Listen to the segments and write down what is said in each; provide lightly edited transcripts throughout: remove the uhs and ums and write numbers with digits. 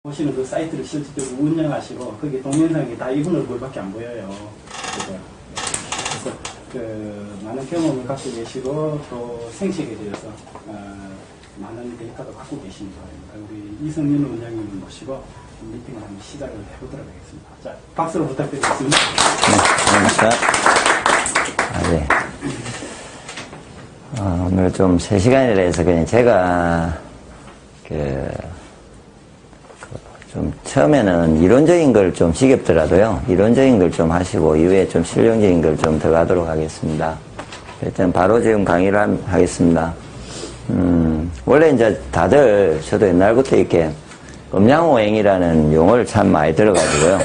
보시는 그 사이트를 실질적으로 운영하시고 거기 동영상이 다 이분 얼굴밖에 안 보여요. 그래서 그 많은 경험을 갖고 계시고 또 생식에 대해서 많은 데이터도 갖고 계신 거예요. 우리 이성윤 원장님을 모시고 미팅을 한번 시작을 해보도록 하겠습니다. 자, 박수로 부탁드리겠습니다. 네, 감사합니다. 오늘 좀 3시간이라 해서 그냥 제가 좀 처음에는 이론적인 걸 좀 지겹더라도요. 이론적인 걸 좀 하시고 이후에 좀 실용적인 걸 좀 들어가도록 하겠습니다. 일단 바로 지금 강의를 하겠습니다. 원래 이제 다들 저도 옛날부터 이렇게 음양오행이라는 용어를 참 많이 들어가지고요.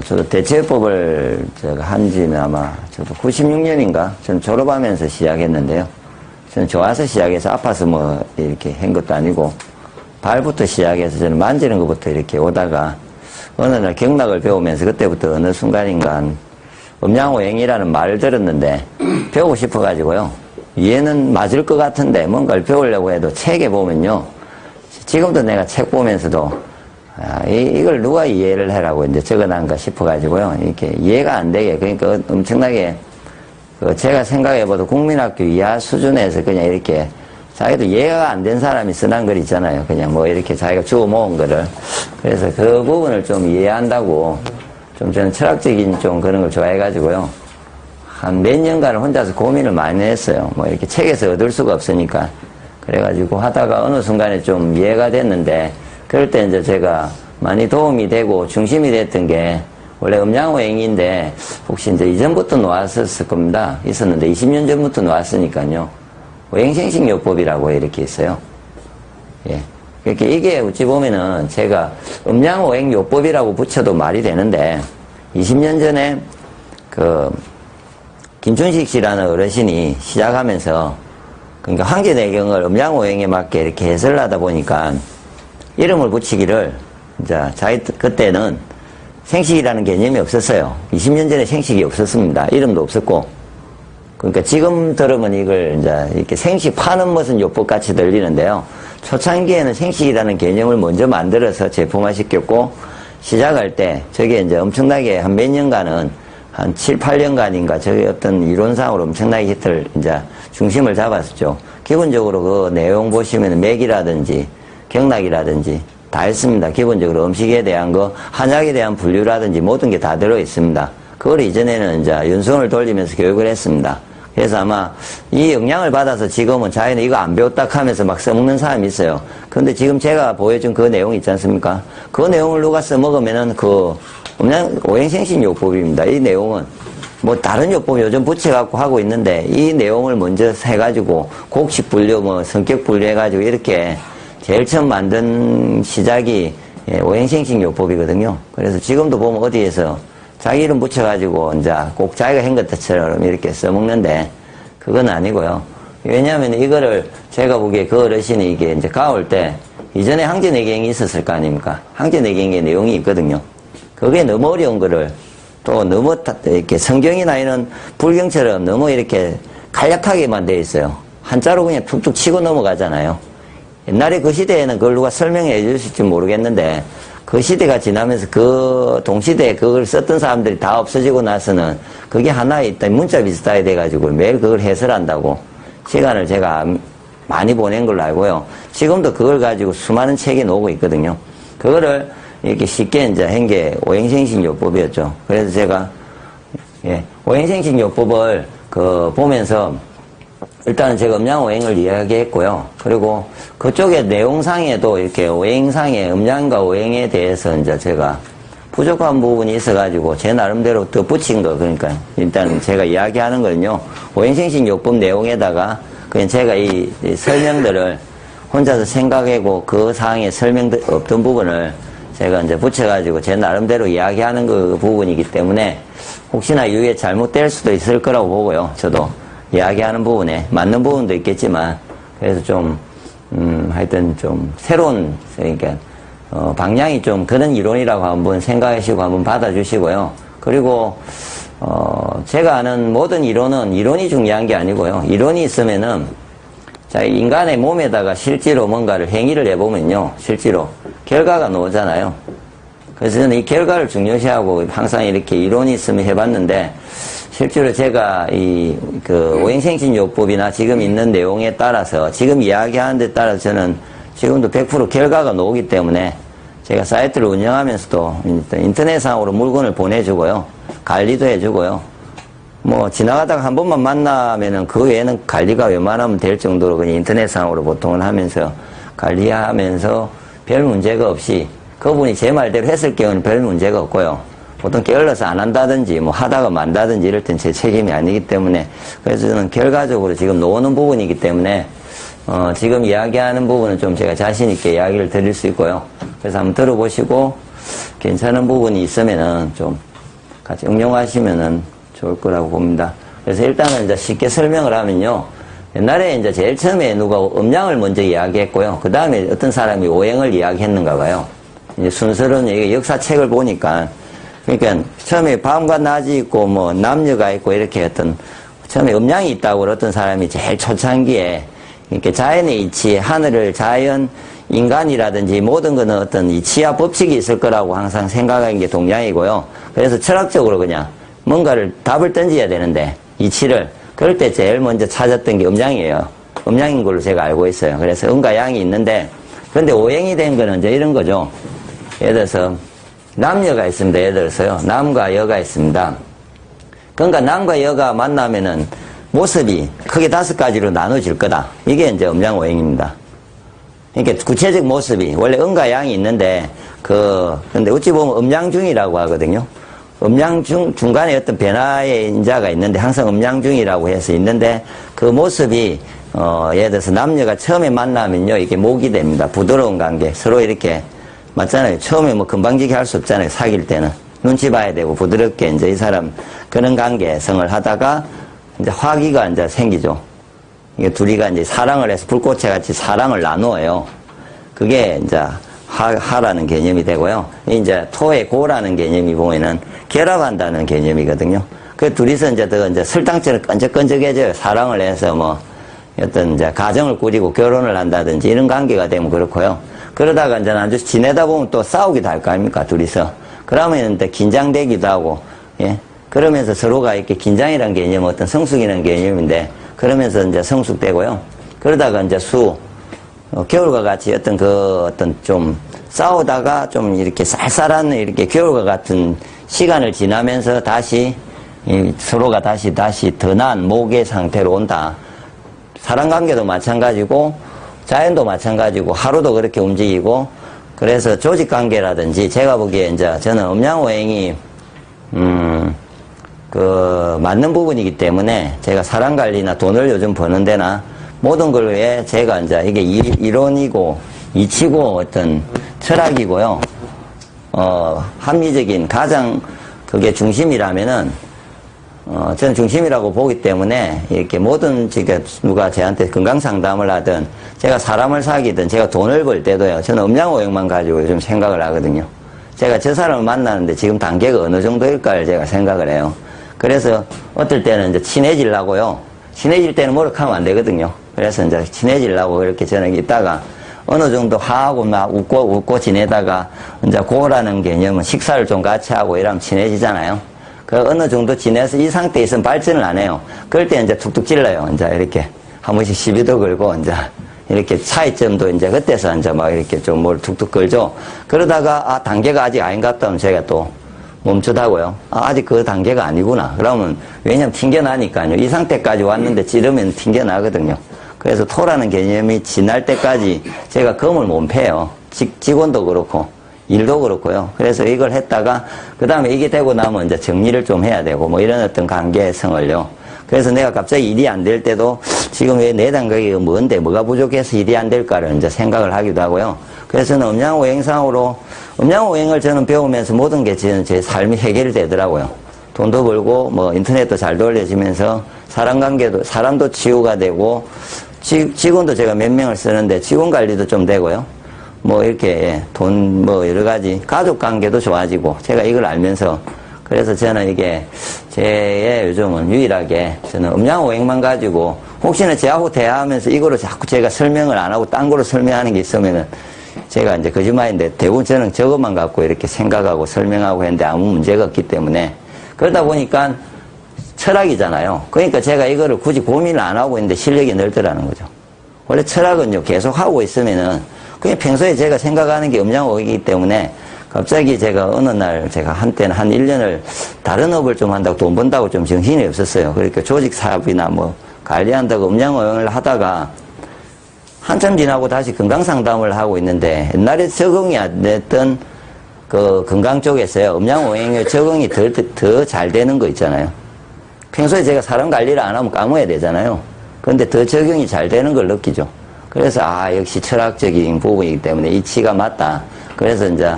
저도 대체법을 제가 한 지는 아마 저도 96년인가 저는 졸업하면서 시작했는데요. 저는 좋아서 시작해서 아파서 뭐 이렇게 한 것도 아니고 발부터 시작해서 저는 만지는 것부터 이렇게 오다가 어느 날 경락을 배우면서 그때부터 어느 순간인가 음양오행이라는 말을 들었는데 배우고 싶어가지고요. 얘는 맞을 것 같은데 뭔가를 배우려고 해도 책에 보면요. 지금도 내가 책 보면서도 이걸 누가 이해를 해라고 이제 적어놨는가 싶어가지고요. 이렇게 이해가 안 되게 그러니까 엄청나게 제가 생각해봐도 국민학교 이하 수준에서 그냥 이렇게 자기도 이해가 안 된 사람이 쓰는 글 있잖아요. 그냥 뭐 이렇게 자기가 주워 모은 거를. 그래서 그 부분을 좀 이해한다고 좀 저는 철학적인 좀 그런 걸 좋아해가지고요. 한 몇 년간을 혼자서 고민을 많이 했어요. 뭐 이렇게 책에서 얻을 수가 없으니까. 그래가지고 하다가 어느 순간에 좀 이해가 됐는데 그럴 때 이제 제가 많이 도움이 되고 중심이 됐던 게 원래 음양오행인데 혹시 이제 이전부터 놓았었을 겁니다. 있었는데 20년 전부터 놓았으니까요. 오행생식요법이라고 이렇게 있어요. 예. 이렇게 이게 어찌 보면은 제가 음양오행요법이라고 붙여도 말이 되는데 20년 전에 김춘식 씨라는 어르신이 시작하면서 그러니까 황제내경을 음양오행에 맞게 이렇게 해설을 하다 보니까 이름을 붙이기를 이제 그때는 생식이라는 개념이 없었어요. 20년 전에 생식이 없었습니다. 이름도 없었고. 그러니까 지금 들으면 이걸 이제 이렇게 생식 파는 무슨 요법 같이 들리는데요. 초창기에는 생식이라는 개념을 먼저 만들어서 제품화시켰고 시작할 때 저게 이제 엄청나게 한 몇 년간은 한 7, 8년간인가 저게 어떤 이론상으로 엄청나게 히트를 이제 중심을 잡았었죠. 기본적으로 그 내용 보시면 맥이라든지 경락이라든지 다 했습니다. 기본적으로 음식에 대한 거, 한약에 대한 분류라든지 모든 게 다 들어 있습니다. 그걸 이전에는 이제 연수원을 돌리면서 교육을 했습니다. 그래서 아마 이 영향을 받아서 지금은 자기는 이거 안 배웠다 하면서 막 써먹는 사람이 있어요. 그런데 지금 제가 보여준 그 내용 있지 않습니까? 그 내용을 누가 써먹으면은 오행생식요법입니다. 이 내용은 뭐 다른 요법 요즘 붙여갖고 하고 있는데 이 내용을 먼저 해가지고 곡식 분류 뭐 성격 분류 해가지고 이렇게 제일 처음 만든 시작이 오행생식요법이거든요. 그래서 지금도 보면 어디에서 자기 이름 붙여가지고 이제 꼭 자기가 한 것처럼 이렇게 써먹는데 그건 아니고요. 왜냐하면 이거를 제가 보기에 그 어르신이 이게 이제 가올 때 이전에 항제내경이 있었을 거 아닙니까? 항제내경의 내용이 있거든요. 그게 너무 어려운 거를 또 너무 이렇게 성경이나 이런 불경처럼 너무 이렇게 간략하게만 돼 있어요. 한자로 그냥 툭툭 치고 넘어가잖아요. 옛날에 그 시대에는 그걸 누가 설명해 주실지 모르겠는데 그 시대가 지나면서 그 동시대에 그걸 썼던 사람들이 다 없어지고 나서는 그게 하나의 문자 비슷하게 돼가지고 매일 그걸 해설한다고 시간을 제가 많이 보낸 걸로 알고요. 지금도 그걸 가지고 수많은 책이 나오고 있거든요. 그거를 이렇게 쉽게 이제 한 게 오행생식요법이었죠. 그래서 제가 오행생식요법을 보면서 일단은 제가 음양오행을 이야기했고요. 그리고 그쪽에 내용상에도 이렇게 오행상의 음양과 오행에 대해서 이제 제가 부족한 부분이 있어가지고 제 나름대로 더 붙인 거, 그러니까 일단 제가 이야기하는 거는요. 오행생식요법 내용에다가 그냥 제가 이 설명들을 혼자서 생각하고 그 사항에 설명들 없던 부분을 제가 이제 붙여가지고 제 나름대로 이야기하는 그 부분이기 때문에 혹시나 이후에 잘못될 수도 있을 거라고 보고요. 저도. 이야기하는 부분에 맞는 부분도 있겠지만 그래서 좀 하여튼 좀 새로운 그러니까 방향이 좀 그런 이론이라고 한번 생각하시고 한번 받아주시고요. 그리고 제가 아는 모든 이론이 중요한 게 아니고요. 이론이 있으면은 자 인간의 몸에다가 실제로 뭔가를 행위를 해보면요. 실제로 결과가 나오잖아요. 그래서 저는 이 결과를 중요시하고 항상 이렇게 이론이 있으면 해봤는데, 실제로 제가 오행생신요법이나 지금 있는 내용에 따라서, 지금 이야기하는 데 따라서 저는 지금도 100% 결과가 나오기 때문에 제가 사이트를 운영하면서도 인터넷상으로 물건을 보내주고요. 관리도 해주고요. 뭐, 지나가다가 한 번만 만나면은 그 외에는 관리가 웬만하면 될 정도로 그냥 인터넷상으로 보통은 하면서 관리하면서 별 문제가 없이 그분이 제 말대로 했을 경우는 별 문제가 없고요. 보통 게을러서 안 한다든지 뭐 하다가 만다든지 이럴 땐 제 책임이 아니기 때문에 그래서 저는 결과적으로 지금 놓는 부분이기 때문에 지금 이야기하는 부분은 좀 제가 자신 있게 이야기를 드릴 수 있고요. 그래서 한번 들어보시고 괜찮은 부분이 있으면은 좀 같이 응용하시면은 좋을 거라고 봅니다. 그래서 일단은 이제 쉽게 설명을 하면요. 옛날에 이제 제일 처음에 누가 음양을 먼저 이야기했고요. 그 다음에 어떤 사람이 오행을 이야기했는가 봐요. 이제 순서는 이게 역사책을 보니까 그러니까 처음에 밤과 낮이 있고 뭐 남녀가 있고 이렇게 처음에 음양이 있다고 어떤 사람이 제일 초창기에 이렇게 자연의 이치, 하늘을 자연, 인간이라든지 모든 거는 어떤 이치와 법칙이 있을 거라고 항상 생각하는 게 동양이고요. 그래서 철학적으로 그냥 뭔가를 답을 던져야 되는데 이치를 그럴 때 제일 먼저 찾았던 게 음양이에요. 음양인 걸로 제가 알고 있어요. 그래서 음과 양이 있는데 그런데 오행이 된 거는 이제 이런 거죠. 예를 들어서 남녀가 있습니다. 예를 들어서요. 남과 여가 있습니다. 그러니까 남과 여가 만나면은 모습이 크게 5가지로 나눠질 거다. 이게 이제 음양오행입니다. 그러니까 구체적 모습이 원래 음과 양이 있는데 근데 어찌 보면 음양중이라고 하거든요. 중간에 어떤 변화의 인자가 있는데 항상 음양중이라고 해서 있는데 그 모습이 예를 들어서 남녀가 처음에 만나면요. 이게 목이 됩니다. 부드러운 관계. 서로 이렇게 맞잖아요. 처음에 뭐 금방지게 할 수 없잖아요. 사귈 때는. 눈치 봐야 되고 부드럽게 이제 이 사람 그런 관계성을 하다가 이제 화기가 이제 생기죠. 이게 둘이가 이제 사랑을 해서 불꽃에 같이 사랑을 나누어요. 그게 이제 하라는 개념이 되고요. 이제 토의 고라는 개념이 보면은 결합한다는 개념이거든요. 그 둘이서 이제 더 이제 설탕처럼 끈적끈적해져요. 사랑을 해서 뭐 어떤 이제 가정을 꾸리고 결혼을 한다든지 이런 관계가 되면 그렇고요. 그러다가 이제 아주 지내다 보면 또 싸우기도 할 거 아닙니까? 둘이서. 그러면 이제 긴장되기도 하고, 예. 그러면서 서로가 이렇게 긴장이라는 개념은 어떤 성숙이라는 개념인데, 그러면서 이제 성숙되고요. 그러다가 이제 겨울과 같이 어떤 좀 싸우다가 좀 이렇게 쌀쌀한 이렇게 겨울과 같은 시간을 지나면서 다시 서로가 다시 더 나은 목의 상태로 온다. 사람 관계도 마찬가지고, 자연도 마찬가지고 하루도 그렇게 움직이고 그래서 조직 관계라든지 제가 보기에 이제 저는 음양오행이 맞는 부분이기 때문에 제가 사람 관리나 돈을 요즘 버는 데나 모든 걸 위해 제가 이제 이게 이론이고 이치고 어떤 철학이고요. 합리적인 가장 그게 중심이라면은 저는 중심이라고 보기 때문에 이렇게 모든 누가 저한테 건강 상담을 하든 제가 사람을 사귀든 제가 돈을 벌 때도요. 저는 음양오행만 가지고 요즘 생각을 하거든요. 제가 저 사람을 만나는데 지금 단계가 어느 정도일까를 제가 생각을 해요. 그래서 어떨 때는 이제 친해지려고요. 친해질 때는 모욕하면 안 되거든요. 그래서 이제 친해지려고 이렇게 저는 있다가 어느 정도 하고 막 웃고 지내다가 이제 고라는 개념은 식사를 좀 같이 하고 이러면 친해지잖아요. 어느 정도 지내서 이 상태에 있으면 발전을 안 해요. 그럴 때 이제 툭툭 찔러요. 이제 이렇게 한 번씩 시비도 걸고 이제 이렇게 차이점도 이제 그때서 이제 막 이렇게 좀 뭘 툭툭 걸죠. 그러다가 단계가 아직 아닌 것 같다 하면 제가 또 멈추다고요. 아직 그 단계가 아니구나. 그러면 왜냐면 튕겨나니까요. 이 상태까지 왔는데 찌르면 튕겨나거든요. 그래서 토라는 개념이 지날 때까지 제가 검을 못 패요. 직원도 그렇고. 일도 그렇고요. 그래서 이걸 했다가 그 다음에 이게 되고 나면 이제 정리를 좀 해야 되고 뭐 이런 어떤 관계성을요. 그래서 내가 갑자기 일이 안 될 때도 지금 왜 내 단계가 뭔데 뭐가 부족해서 일이 안 될까를 이제 생각을 하기도 하고요. 그래서 저는 음양오행을 저는 배우면서 모든 게 제 삶이 해결되더라고요. 돈도 벌고 뭐 인터넷도 잘 돌려지면서 사람도 치유가 되고 직원도 제가 몇 명을 쓰는데 직원 관리도 좀 되고요. 뭐 이렇게 돈 뭐 여러 가지 가족 관계도 좋아지고 제가 이걸 알면서 그래서 저는 이게 제 요즘은 유일하게 저는 음양오행만 가지고 혹시나 제하고 대화하면서 이거로 자꾸 제가 설명을 안 하고 딴 거로 설명하는 게 있으면은 제가 이제 거짓말인데 대부분 저는 저것만 갖고 이렇게 생각하고 설명하고 했는데 아무 문제가 없기 때문에 그러다 보니까 철학이잖아요. 그러니까 제가 이거를 굳이 고민을 안 하고 있는데 실력이 늘더라는 거죠. 원래 철학은요, 계속 하고 있으면은 그냥 평소에 제가 생각하는 게 음양업이기 때문에 갑자기 제가 어느 날 제가 한때는 한 1년을 다른 업을 좀 한다고 돈 번다고 좀 정신이 없었어요. 그러니까 조직 사업이나 뭐 관리한다고 음양업을 하다가 한참 지나고 다시 건강상담을 하고 있는데 옛날에 적응이 안 됐던 그 건강 쪽에서요, 음양오행에 적응이 더 잘 되는 거 있잖아요. 평소에 제가 사람 관리를 안 하면 까먹어야 되잖아요. 그런데 더 적용이 잘 되는 걸 느끼죠. 그래서 역시 철학적인 부분이기 때문에 이치가 맞다. 그래서 이제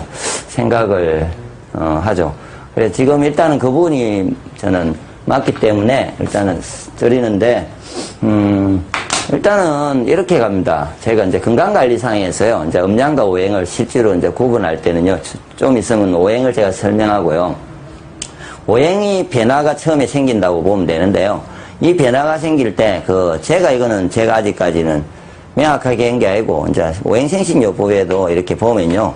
생각을 하죠. 그래서 지금 일단은 그 부분이 저는 맞기 때문에 일단은 드리는데 일단은 이렇게 갑니다. 제가 이제 건강관리상에서요, 이제 음양과 오행을 실제로 이제 구분할 때는요, 좀 있으면 오행을 제가 설명하고요. 오행이 변화가 처음에 생긴다고 보면 되는데요. 이 변화가 생길 때, 제가 아직까지는 명확하게 한 게 아니고, 이제 오행생신요법에도 이렇게 보면요,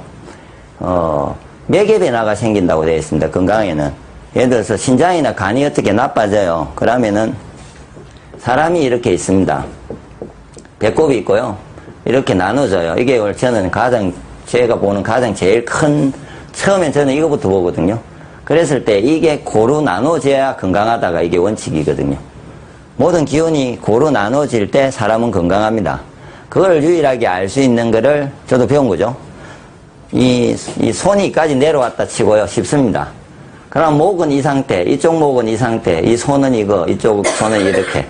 맥의 변화가 생긴다고 되어 있습니다. 건강에는. 예를 들어서 신장이나 간이 어떻게 나빠져요. 그러면은 사람이 이렇게 있습니다. 배꼽이 있고요. 이렇게 나눠져요. 이게 저는 제가 보는 가장 제일 큰, 처음엔 저는 이거부터 보거든요. 그랬을 때 이게 고루 나눠져야 건강하다가 이게 원칙이거든요. 모든 기운이 고루 나눠질 때 사람은 건강합니다. 그걸 유일하게 알 수 있는 거를 저도 배운 거죠. 이 손이까지 내려왔다 치고요. 쉽습니다. 그럼 목은 이 상태, 이쪽 목은 이 상태, 이 손은 이거, 이쪽 손은 이렇게.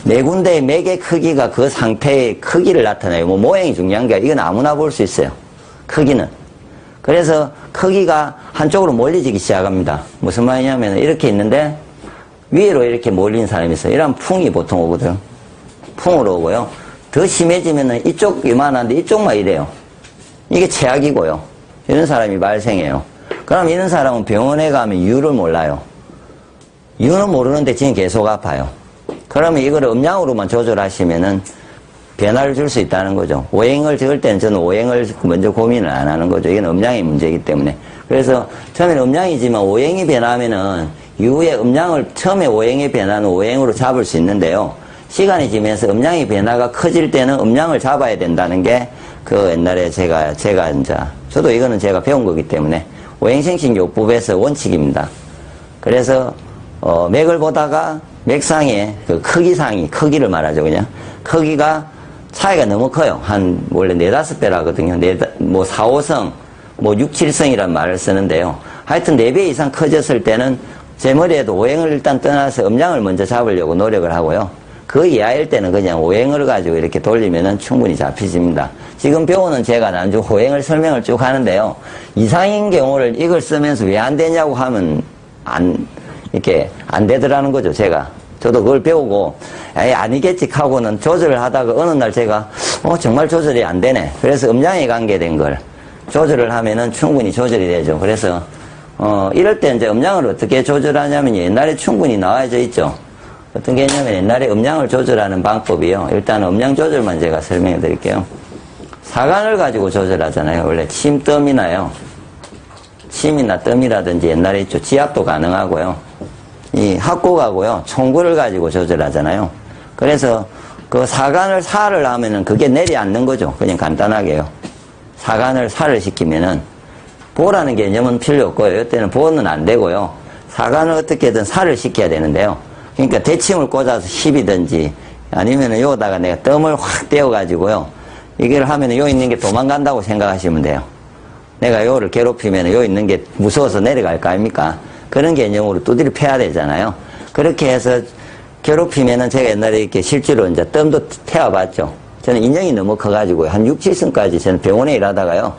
네 군데의 맥의 크기가 그 상태의 크기를 나타내요. 뭐 모양이 중요한 게 아니라 이건 아무나 볼 수 있어요. 크기는. 그래서 크기가 한쪽으로 몰려지기 시작합니다. 무슨 말이냐면 이렇게 있는데 위로 이렇게 몰린 사람이 있어요. 이러면 풍이 보통 오거든. 풍으로 오고요. 더 심해지면은 이쪽 이만한데 이쪽만 이래요. 이게 최악이고요. 이런 사람이 발생해요. 그럼 이런 사람은 병원에 가면 이유를 몰라요. 이유는 모르는데 지금 계속 아파요. 그러면 이거를 음양으로만 조절하시면은 변화를 줄 수 있다는 거죠. 오행을 적을 때는 저는 오행을 먼저 고민을 안 하는 거죠. 이건 음양의 문제이기 때문에. 그래서 처음에는 음양이지만 오행이 변하면은 이후에 음양을 처음에 오행의 변화는 오행으로 잡을 수 있는데요. 시간이 지면서 음양의 변화가 커질 때는 음양을 잡아야 된다는 게 옛날에 제가 이제 저도 이거는 제가 배운 거기 때문에 오행생신요법에서 원칙입니다. 그래서 맥을 보다가 맥상의 크기를 말하죠, 그냥. 크기가 차이가 너무 커요. 원래 4-5배라 하거든요. 4, 5성, 6, 7성이란 말을 쓰는데요. 하여튼 4배 이상 커졌을 때는 제 머리에도 오행을 일단 떠나서 음양을 먼저 잡으려고 노력을 하고요. 그 이하일 때는 그냥 오행을 가지고 이렇게 돌리면은 충분히 잡히집니다. 지금 배우는 제가 나중에 오행을 설명을 쭉 하는데요. 이상인 경우를 이걸 쓰면서 왜 안 되냐고 하면 이렇게 안 되더라는 거죠, 제가. 저도 그걸 배우고, 아니겠지 하고는 조절을 하다가 어느 날 제가, 정말 조절이 안 되네. 그래서 음양에 관계된 걸 조절을 하면은 충분히 조절이 되죠. 그래서, 이럴 때 이제 음양을 어떻게 조절하냐면 옛날에 충분히 나와져 있죠. 어떤 게 있냐면 옛날에 음양을 조절하는 방법이요. 일단 음양 조절만 제가 설명해 드릴게요. 사간을 가지고 조절하잖아요. 원래 침뜸이나요. 침이나 뜸이라든지 옛날에 있죠. 지압도 가능하고요. 이 합곡하고요. 총구를 가지고 조절하잖아요. 그래서 그 사를 하면은 그게 내려앉는 거죠. 그냥 간단하게요. 사를 시키면은 보라는 개념은 필요 없고요. 이때는 보는 안 되고요. 사간을 어떻게든 살을 시켜야 되는데요. 그러니까 대침을 꽂아서 힙이든지 아니면은 요다가 내가 뜸을 확 떼어가지고요. 이걸 하면은 요 있는 게 도망간다고 생각하시면 돼요. 내가 요를 괴롭히면은 요 있는 게 무서워서 내려갈 거 아닙니까? 그런 개념으로 두드려 패야 되잖아요. 그렇게 해서 괴롭히면은 제가 옛날에 이렇게 실제로 이제 뜸도 태워봤죠. 저는 인형이 너무 커가지고 한 6, 7층까지 저는 병원에 일하다가요.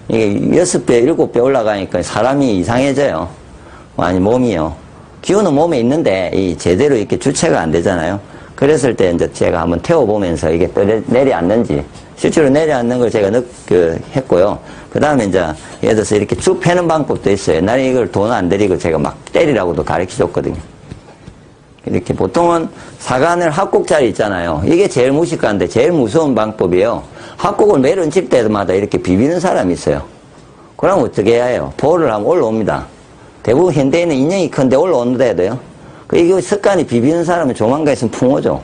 이게 6배, 7배 올라가니까 사람이 이상해져요. 아니, 몸이요. 기운은 몸에 있는데 제대로 이렇게 주체가 안 되잖아요. 그랬을 때 이제 제가 한번 태워보면서 이게 내려앉는지 실제로 내려앉는 걸 제가 했고요. 그 다음에 이제 예를 들어서 이렇게 쭉 패는 방법도 있어요. 옛날에 이걸 돈 안 들이고 제가 막 때리라고도 가르쳐 줬거든요. 이렇게 보통은 사간을 합곡자리 있잖아요. 이게 제일 무식한데 제일 무서운 방법이에요. 합곡을 매일 얹힐 때마다 이렇게 비비는 사람이 있어요. 그럼 어떻게 해야 해요? 볼을 하면 올라옵니다. 대부분 현대인은 인형이 큰데 올라온다 해야 돼요. 이거 습관이 비비는 사람은 조만간 있으면 풍어죠.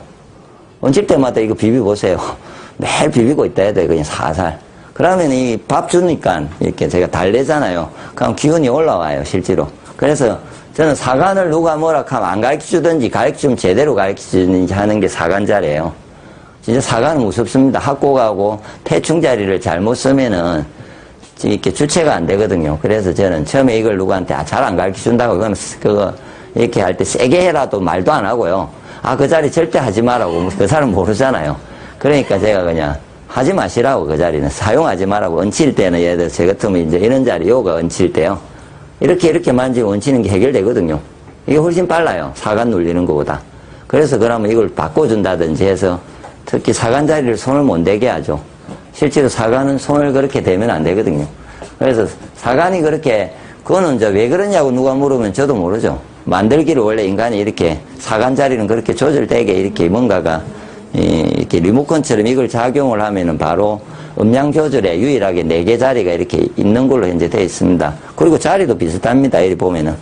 얹힐 때마다 이거 비비보세요. 매일 비비고 있다 해야 돼요. 그냥 살살. 그러면 이 밥 주니까 이렇게 제가 달래잖아요. 그럼 기운이 올라와요, 실제로. 그래서 저는 사간을 누가 뭐라 하면 안 가르쳐 주든지 가르쳐 주면 제대로 가르쳐 주든지 하는 게 사간자리예요. 진짜 사간은 무섭습니다. 합곡하고 태충 자리를 잘못 쓰면은 이렇게 주체가 안 되거든요. 그래서 저는 처음에 이걸 누구한테 잘 안 가르쳐 준다고 그거 이렇게 할 때 세게 해라도 말도 안 하고요. 그 자리 절대 하지 말라고. 그 사람 모르잖아요. 그러니까 제가 그냥 하지 마시라고, 그 자리는. 사용하지 말라고. 얹힐 때는 예를 들어서 제 같으면 이제 이런 자리, 요가 얹힐 때요. 이렇게 만지고 얹히는 게 해결되거든요. 이게 훨씬 빨라요. 사간 눌리는 것보다. 그래서 그러면 이걸 바꿔준다든지 해서 특히 사간 자리를 손을 못 대게 하죠. 실제로 사간은 손을 그렇게 대면 안 되거든요. 그래서 사간이 그렇게, 그거는 이제 왜 그러냐고 누가 물으면 저도 모르죠. 만들기를 원래 인간이 이렇게 사간 자리는 그렇게 조절되게 이렇게 뭔가가 이렇게 리모컨처럼 이걸 작용을 하면은 바로 음량 조절에 유일하게 4개 자리가 이렇게 있는 걸로 현재 되어 있습니다. 그리고 자리도 비슷합니다. 이리 보면은.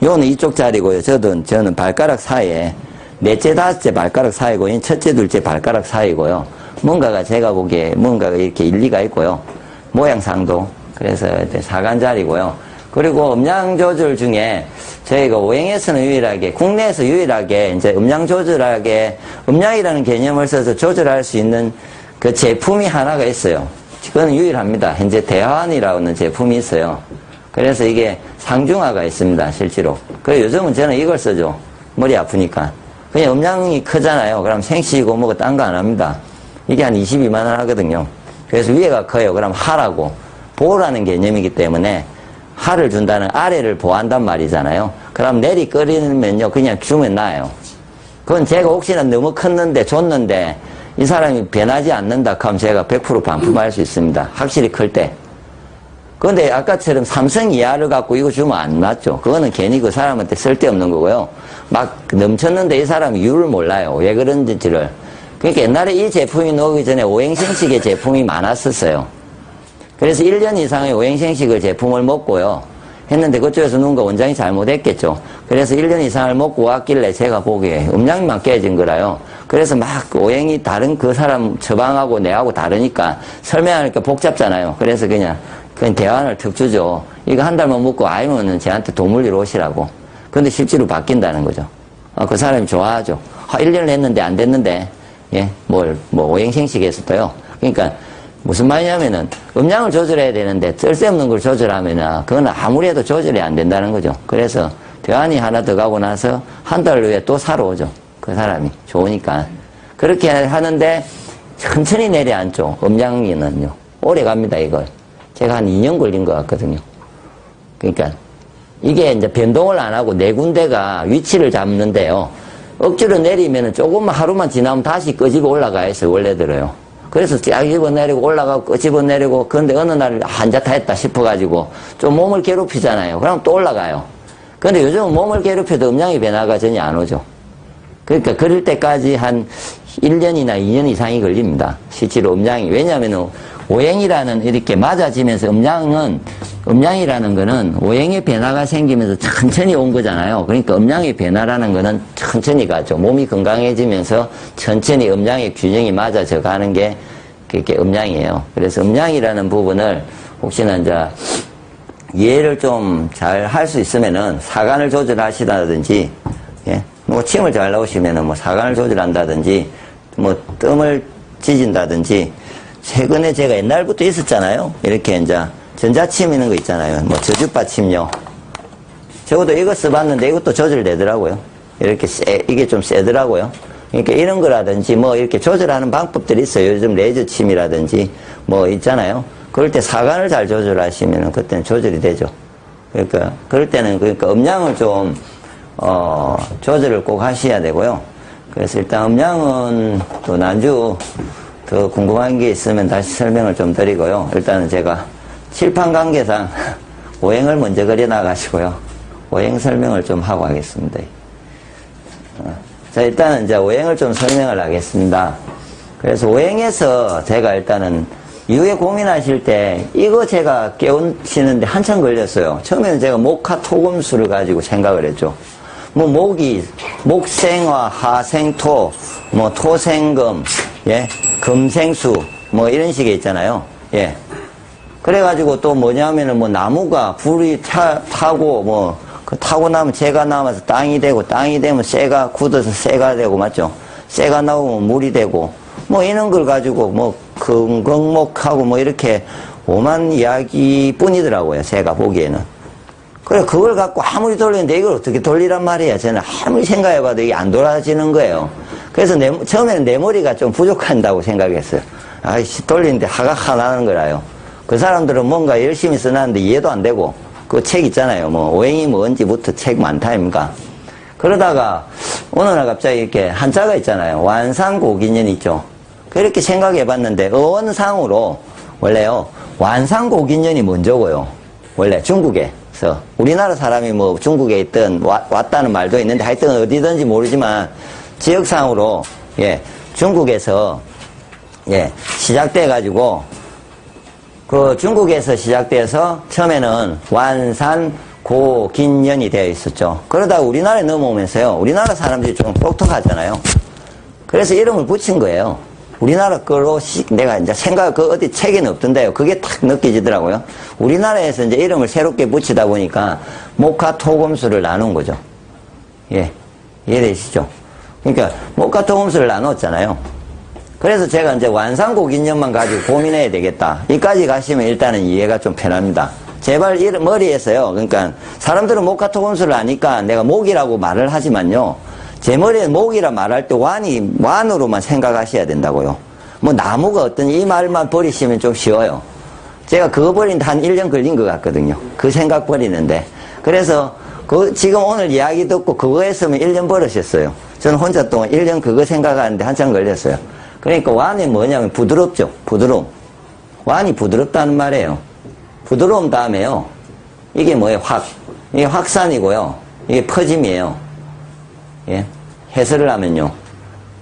요는 이쪽 자리고요. 저는 발가락 사이에, 넷째, 다섯째 발가락 사이고, 첫째, 둘째 발가락 사이고요. 뭔가가 제가 보기에 뭔가가 이렇게 일리가 있고요. 모양상도. 그래서 사간 자리고요. 그리고 음량 조절 중에 저희가 오행에서는 유일하게, 국내에서 유일하게 이제 음량 조절하게, 음량이라는 개념을 써서 조절할 수 있는 그 제품이 하나가 있어요. 그건 유일합니다. 현재 대화환이라는 제품이 있어요. 그래서 이게 상중하가 있습니다, 실제로. 그래서 요즘은 저는 이걸 쓰죠. 머리 아프니까. 그냥 음량이 크잖아요. 그럼 생시고 뭐고 딴 거 안 합니다. 이게 한 22만 원 하거든요. 그래서 위에가 커요. 그럼 하라고. 보호라는 개념이기 때문에 하를 준다는 아래를 보호한단 말이잖아요. 그럼 내리 끓이면요, 그냥 주면 나요. 그건 제가 혹시나 너무 컸는데, 줬는데, 이 사람이 변하지 않는다 하면 제가 100% 반품할 수 있습니다. 확실히 클 때. 그런데 아까처럼 삼성 이하를 갖고 이거 주면 안 맞죠. 그거는 괜히 그 사람한테 쓸데없는 거고요. 막 넘쳤는데 이 사람이 이유를 몰라요. 왜 그런지를. 그러니까 옛날에 이 제품이 나오기 전에 오행생식의 제품이 많았었어요. 그래서 1년 이상의 오행생식을 제품을 먹고요. 했는데 그쪽에서 누군가 원장이 잘못했겠죠. 그래서 1년 이상을 먹고 왔길래 제가 보기에 음량만 깨진 거라요. 그래서 막 오행이 다른 그 사람 처방하고 내하고 다르니까 설명하니까 복잡잖아요. 그래서 그냥 대안을 툭 주죠. 이거 한 달만 먹고 아니면은 저한테 돈 물리러 오시라고. 근데 실제로 바뀐다는 거죠. 그 사람이 좋아하죠. 1년을 했는데 안 됐는데, 예, 오행생식에서도요. 그러니까 무슨 말이냐면은 음량을 조절해야 되는데 쓸데없는 걸 조절하면은 그건 아무리 해도 조절이 안 된다는 거죠. 그래서 대안이 하나 더 가고 나서 한 달 후에 또 사러 오죠. 그 사람이 좋으니까. 그렇게 하는데 천천히 내려앉죠. 음량이는요. 오래 갑니다, 이걸. 제가 한 2년 걸린 것 같거든요. 그러니까 이게 이제 변동을 안 하고 네 군데가 위치를 잡는데요. 억지로 내리면은 조금만 하루만 지나면 다시 끄집어 올라가 있어요, 원래대로요. 그래서 쫙 집어내리고 올라가고 끄집어내리고 그런데 어느 날 한자타 했다 싶어가지고 좀 몸을 괴롭히잖아요. 그럼 또 올라가요. 근데 요즘은 몸을 괴롭혀도 음량의 변화가 전혀 안 오죠. 그러니까 그럴 때까지 한 1년이나 2년 이상이 걸립니다. 실제로 음량이. 왜냐하면 오행이라는 이렇게 맞아지면서 음량이라는 거는 오행의 변화가 생기면서 천천히 온 거잖아요. 그러니까 음량의 변화라는 거는 천천히 가죠. 몸이 건강해지면서 천천히 음량의 균형이 맞아져 가는 게 그게 음량이에요. 그래서 음량이라는 부분을 혹시나 이제 이해를 좀 잘 할 수 있으면은 사간을 조절하시다든지, 예, 침을 잘 나오시면은 사간을 조절한다든지, 뜸을 찢은다든지, 최근에 제가 옛날부터 있었잖아요. 이렇게 이제 전자침 있는 거 있잖아요. 저주받침요. 저것도 이거 써봤는데 이것도 조절되더라고요. 이렇게 이게 좀 세더라고요. 그러니까 이런 거라든지 이렇게 조절하는 방법들이 있어요. 요즘 레이저침이라든지 있잖아요. 그럴 때 사간을 잘 조절하시면 그때는 조절이 되죠. 그러니까 그럴 때는 음량을 좀 조절을 꼭 하셔야 되고요. 그래서 일단 음량은 또 난주 더 궁금한 게 있으면 다시 설명을 좀 드리고요. 일단은 제가 칠판 관계상 오행을 먼저 그려놔가지고요. 오행 설명을 좀 하고 하겠습니다. 자, 일단은 이제 오행을 좀 설명을 하겠습니다. 그래서 오행에서 제가 일단은 이후에 고민하실 때 이거 제가 깨우치는데 한참 걸렸어요. 처음에는 제가 목화토금수를 가지고 생각을 했죠. 뭐 목이 목생화, 하생토, 뭐 토생금, 예, 금생수, 뭐 이런 식의 있잖아요. 예. 그래가지고 또 뭐냐면은 뭐 나무가 불이 타고 뭐 그 타고 나면 재가 남아서 땅이 되고 땅이 되면 쇠가 굳어서 쇠가 되고 맞죠? 쇠가 나오면 물이 되고 뭐 이런 걸 가지고 뭐 금광목하고 뭐 이렇게 오만 이야기뿐이더라고요. 제가 보기에는. 그래 그걸 갖고 아무리 돌리는데 이걸 어떻게 돌리란 말이야. 저는 아무리 생각해봐도 이게 안 돌아지는 거예요. 그래서 처음에는 내 머리가 좀 부족한다고 생각했어요. 아이씨 돌리는데 하각하 나는 거라요. 그 사람들은 뭔가 열심히 써놨는데 이해도 안 되고 그 책 있잖아요. 뭐 오행이 뭔지부터 책 많다 아닙니까? 그러다가 어느 날 갑자기 이렇게 한자가 있잖아요. 완상고긴년 있죠. 그렇게 생각해 봤는데 어원상으로 원래요. 완상고긴년이 먼저고요. 원래 중국에서 우리나라 사람이 뭐 중국에 있든 왔다는 말도 있는데 하여튼 어디든지 모르지만 지역상으로 예 중국에서 예 시작돼 가지고 그 중국에서 시작돼서 처음에는 완산고긴년이 되어 있었죠. 그러다가 우리나라에 넘어오면서요. 우리나라 사람들이 좀 똑똑하잖아요. 그래서 이름을 붙인 거예요. 우리나라 거로 내가 이제 그 어디 책에는 없던데요. 그게 탁 느껴지더라고요. 우리나라에서 이제 이름을 새롭게 붙이다 보니까 목화토금수를 나눈 거죠. 예. 이해되시죠? 그러니까 목화토금수를 나눴잖아요. 그래서 제가 이제 완상고긴년만 가지고 고민해야 되겠다. 이까지 가시면 일단은 이해가 좀 편합니다. 제발 머리에서요. 그러니까 사람들은 목화토금수를 아니까 내가 목이라고 말을 하지만요. 제 머리에 목이라 말할 때 완으로만 생각하셔야 된다고요. 뭐 나무가 어떤 이 말만 버리시면 좀 쉬워요. 제가 그거 버리는데 한 1년 걸린 것 같거든요. 그 생각 버리는데. 그래서 지금 오늘 이야기 듣고 그거 했으면 1년 버리셨어요. 저는 혼자 동안 1년 그거 생각하는데 한참 걸렸어요. 그러니까 완이 뭐냐면 부드럽죠. 부드러움. 완이 부드럽다는 말이에요. 부드러움 다음에요. 이게 뭐예요? 이게 확산이고요. 이게 퍼짐이에요. 예. 해설을 하면요.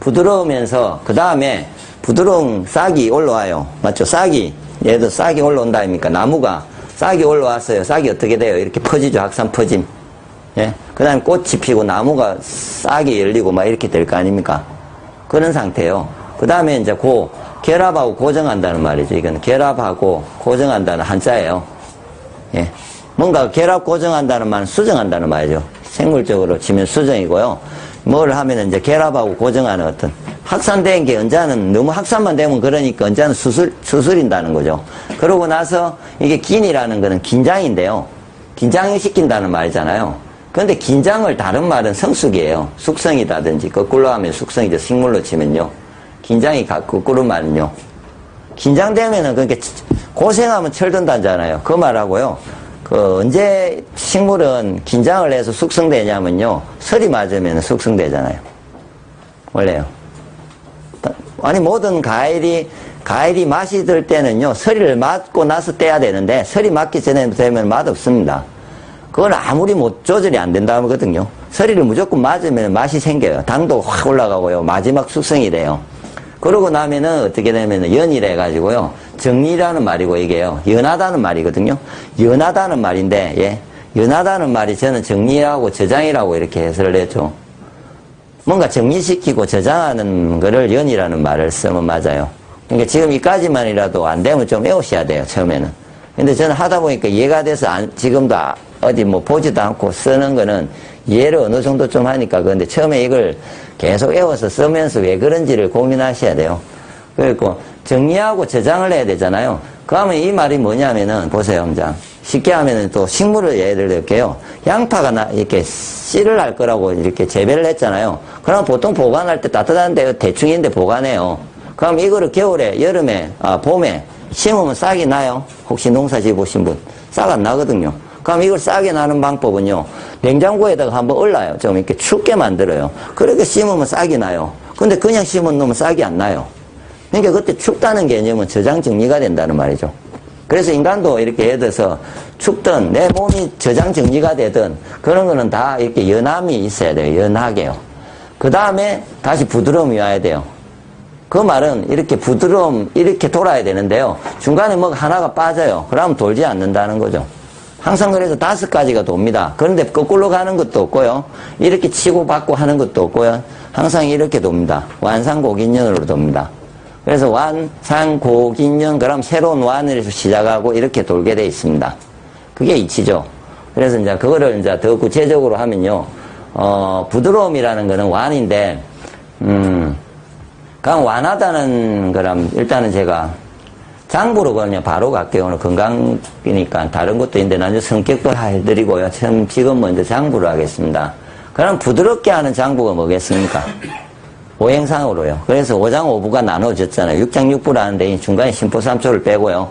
부드러우면서 그 다음에 부드러운 싹이 올라와요. 맞죠? 싹이 얘도 싹이 올라온다 아닙니까? 나무가 싹이 올라왔어요. 싹이 어떻게 돼요? 이렇게 퍼지죠. 확산 퍼짐. 예. 그 다음에 꽃이 피고 나무가 싹이 열리고 막 이렇게 될 거 아닙니까? 그런 상태예요. 그 다음에 이제 결합하고 고정한다는 말이죠. 이건 결합하고 고정한다는 한자예요. 예. 뭔가 결합 고정한다는 말은 수정한다는 말이죠. 생물적으로 치면 수정이고요. 뭘 하면 이제 결합하고 고정하는 어떤 확산된 게 언제는 너무 확산만 되면 그러니까 언제는 수술인다는 거죠. 그러고 나서 이게 긴이라는 거는 긴장인데요. 긴장시킨다는 말이잖아요. 그런데 긴장을 다른 말은 성숙이에요. 숙성이다든지 거꾸로 하면 숙성이죠. 식물로 치면요. 긴장이 거꾸로 말은요. 긴장되면은 그렇게 고생하면 철든다잖아요. 그 말하고요. 언제 식물은 긴장을 해서 숙성되냐면요. 설이 맞으면 숙성되잖아요. 원래요. 아니 모든 과일이 맛이 들 때는요. 설이를 맞고 나서 떼야 되는데 설이 맞기 전에 되면 맛없습니다. 그건 아무리 못 조절이 안 된다거든요. 설이를 무조건 맞으면 맛이 생겨요. 당도 확 올라가고요. 마지막 숙성이 돼요. 그러고 나면은 어떻게 되면은 연이라 해가지고요. 정리라는 말이고 이게요. 연하다는 말이거든요. 연하다는 말인데, 예. 연하다는 말이 저는 정리하고 저장이라고 이렇게 해설을 했죠. 뭔가 정리시키고 저장하는 거를 연이라는 말을 쓰면 맞아요. 그러니까 지금 이까지만이라도 안 되면 좀 외우셔야 돼요. 처음에는. 근데 저는 하다 보니까 이해가 돼서 지금도 어디 뭐 보지도 않고 쓰는 거는 이해를 어느 정도 좀 하니까 그런데 처음에 이걸 계속 외워서 쓰면서 왜 그런지를 고민하셔야 돼요. 그리고 정리하고 저장을 해야 되잖아요. 그러면 이 말이 뭐냐면은 보세요, 함장. 쉽게 하면은 또 식물을 예를 들게요. 양파가 이렇게 씨를 할 거라고 이렇게 재배를 했잖아요. 그럼 보통 보관할 때 따뜻한데 대충인데 보관해요. 그럼 이거를 겨울에, 여름에, 봄에 심으면 싹이 나요. 혹시 농사 지어보신 분. 싹 안 나거든요. 그럼 이걸 싸게 나는 방법은요. 냉장고에다가 한번 얼라요. 좀 이렇게 춥게 만들어요. 그렇게 심으면 싹이 나요. 근데 그냥 심어놓으면 싹이 안 나요. 그러니까 그때 춥다는 개념은 저장 정리가 된다는 말이죠. 그래서 인간도 이렇게 예를 들어서 춥든 내 몸이 저장 정리가 되든 그런 거는 다 이렇게 연함이 있어야 돼요. 연하게요. 그 다음에 다시 부드러움이 와야 돼요. 그 말은 이렇게 부드러움, 이렇게 돌아야 되는데요. 중간에 뭐 하나가 빠져요. 그러면 돌지 않는다는 거죠. 항상 그래서 5가지가 돕니다. 그런데 거꾸로 가는 것도 없고요. 이렇게 치고 받고 하는 것도 없고요. 항상 이렇게 돕니다. 완상곡인연으로 돕니다. 그래서 완상곡인연, 그럼 새로운 완에서 시작하고 이렇게 돌게 되어 있습니다. 그게 이치죠. 그래서 이제 그거를 이제 더 구체적으로 하면요. 부드러움이라는 거는 완인데, 그냥 완하다는 거라면 일단은 제가 장부로 그냥 바로 갈게요. 오늘 건강이니까 다른 것도 있는데 나중에 성격도 해드리고요. 지금 먼저 장부로 하겠습니다. 그럼 부드럽게 하는 장부가 뭐겠습니까? 오행상으로요. 그래서 5장 5부가 나눠졌잖아요. 6장 6부를 하는데 중간에 심포삼초를 빼고요.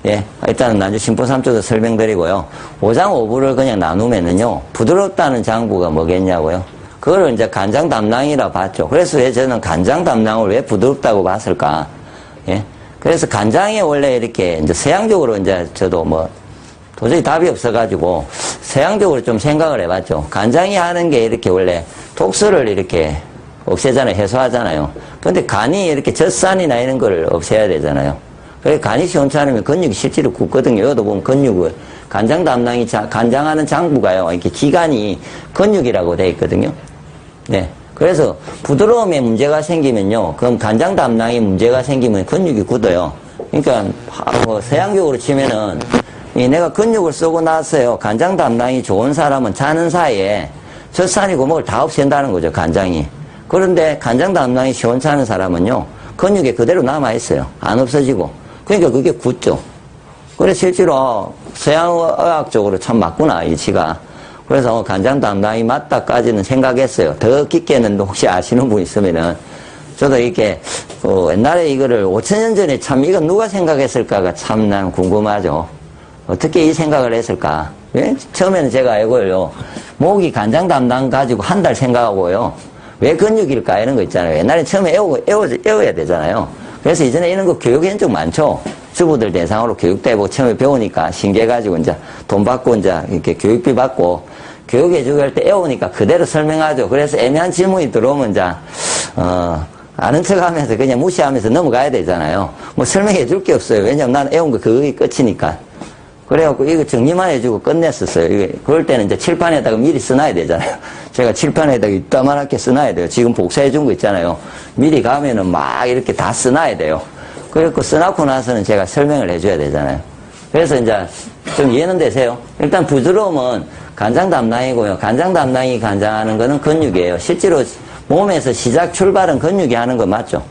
예, 일단은 나중에 심포삼초도 설명드리고요. 5장 5부를 그냥 나누면은요, 부드럽다는 장부가 뭐겠냐고요? 그거를 이제 간장담낭이라 봤죠. 그래서 왜 저는 간장담낭을 왜 부드럽다고 봤을까? 예. 그래서 간장이 원래 이렇게 이제 서양적으로 이제 저도 뭐 도저히 답이 없어가지고 서양적으로 좀 생각을 해봤죠. 간장이 하는 게 이렇게 원래 독소를 이렇게 없애잖아요. 해소하잖아요. 근데 간이 이렇게 젖산이나 이런 걸 없애야 되잖아요. 그래서 간이 시원찮으면 근육이 실제로 굳거든요. 여기도 보면 근육을 간장 담당이 간장하는 장부가요. 이렇게 기관이 근육이라고 되어 있거든요. 네. 그래서 부드러움에 문제가 생기면요. 그럼 간장 담당이 문제가 생기면 근육이 굳어요. 그러니까 서양적으로 치면은 내가 근육을 쓰고 나서요. 간장 담당이 좋은 사람은 자는 사이에 젖산이고 뭘 다 없앤다는 거죠. 간장이. 그런데 간장 담당이 시원찮은 사람은요. 근육에 그대로 남아있어요. 안 없어지고. 그러니까 그게 굳죠. 그래서 실제로 서양의학적으로 참 맞구나, 이치가. 그래서 간장 담당이 맞다까지는 생각했어요. 더 깊게는 혹시 아시는 분 있으면은, 저도 이렇게, 옛날에 이거를 5,000년 전에 참 이거 누가 생각했을까가 참 난 궁금하죠. 어떻게 이 생각을 했을까? 왜? 처음에는 제가 이걸요, 목이 간장 담당 가지고 한 달 생각하고요. 왜 근육일까? 이런 거 있잖아요. 옛날에 처음에 애워야 되잖아요. 그래서 이전에 이런 거 교육한 적 많죠. 주부들 대상으로 교육대고 처음에 배우니까 신기해가지고 이제 돈 받고 이제 이렇게 교육비 받고 교육해주고 할 때 애우니까 그대로 설명하죠. 그래서 애매한 질문이 들어오면 이제, 아는 척 하면서 그냥 무시하면서 넘어가야 되잖아요. 뭐 설명해 줄 게 없어요. 왜냐면 난 애운 거 그게 끝이니까. 그래갖고 이거 정리만 해주고 끝냈었어요. 그럴 때는 이제 칠판에다가 미리 써놔야 되잖아요. 제가 칠판에다가 이따만하게 써놔야 돼요. 지금 복사해 준 거 있잖아요. 미리 가면은 막 이렇게 다 써놔야 돼요. 그래갖고 써놓고 나서는 제가 설명을 해줘야 되잖아요. 그래서 이제 좀 이해는 되세요? 일단 부드러움은 간장 담당이고요. 간장 담당이 간장하는 거는 근육이에요. 실제로 몸에서 시작 출발은 근육이 하는 거 맞죠?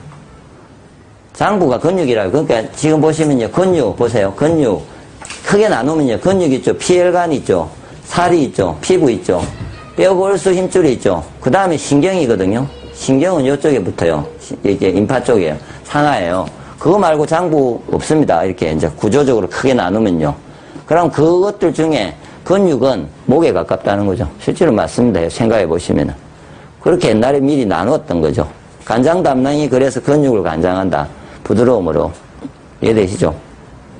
장부가 근육이라고. 그러니까 지금 보시면요. 근육 보세요. 근육. 크게 나누면요. 근육 있죠. 피혈관 있죠. 살이 있죠. 피부 있죠. 뼈골수 힘줄이 있죠. 그 다음에 신경이거든요. 신경은 이쪽에 붙어요. 이게 임파 쪽이에요. 상하예요. 그거 말고 장부 없습니다. 이렇게 이제 구조적으로 크게 나누면요. 그럼 그것들 중에 근육은 목에 가깝다는 거죠. 실제로 맞습니다. 생각해 보시면은. 그렇게 옛날에 미리 나누었던 거죠. 간장 담당이 그래서 근육을 간장한다. 부드러움으로. 이해되시죠?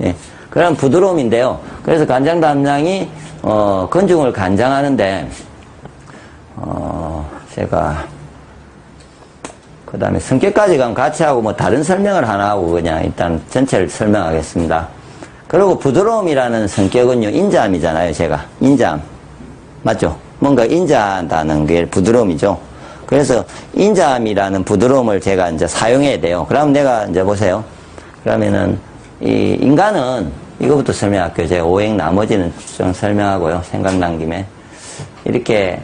예. 그럼 부드러움인데요. 그래서 간장 담당이, 근육을 간장하는데, 제가, 그 다음에 성격까지 가면 같이 하고 뭐 다른 설명을 하나 하고 그냥 일단 전체를 설명하겠습니다. 그리고 부드러움이라는 성격은요, 인자함이잖아요, 제가. 인자함. 맞죠? 뭔가 인자하다는 게 부드러움이죠. 그래서 인자함이라는 부드러움을 제가 이제 사용해야 돼요. 그럼 내가 이제 보세요. 그러면은, 이 인간은 이거부터 설명할게요. 제가 오행 나머지는 좀 설명하고요. 생각난 김에. 이렇게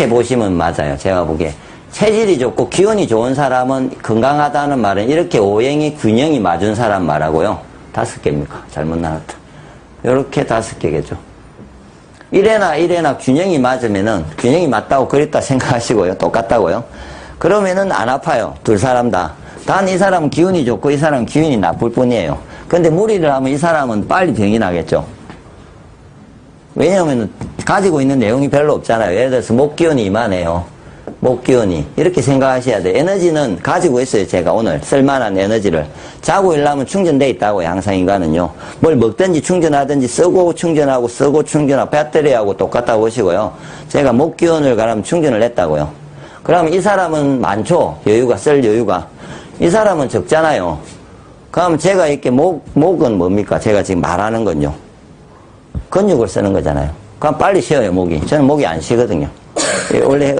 보시면 맞아요. 제가 보기에. 체질이 좋고 기운이 좋은 사람은 건강하다는 말은 이렇게 오행이 균형이 맞은 사람 말하고요. 5개입니까? 잘못 나눴다. 이렇게 5개겠죠. 이래나 균형이 맞으면은 균형이 맞다고 그랬다 생각하시고요. 똑같다고요. 그러면은 안 아파요. 둘 사람 다. 단 이 사람은 기운이 좋고 이 사람은 기운이 나쁠 뿐이에요. 근데 무리를 하면 이 사람은 빨리 병이 나겠죠. 왜냐하면 가지고 있는 내용이 별로 없잖아요. 예를 들어서 목기운이 이만해요. 목기운이. 이렇게 생각하셔야 돼요. 에너지는 가지고 있어요. 제가 오늘 쓸만한 에너지를. 자고 일어나면 충전되어 있다고요. 항상 인간은요. 뭘 먹든지 충전하든지 쓰고 충전하고 쓰고 충전하고 배터리하고 똑같다고 보시고요. 제가 목기운을 가라면 충전을 했다고요. 그러면 이 사람은 많죠? 여유가, 쓸 여유가. 이 사람은 적잖아요. 그럼 제가 이렇게 목은 뭡니까? 제가 지금 말하는 건요. 근육을 쓰는 거잖아요. 그럼 빨리 쉬어요, 목이. 저는 목이 안 쉬거든요. 원래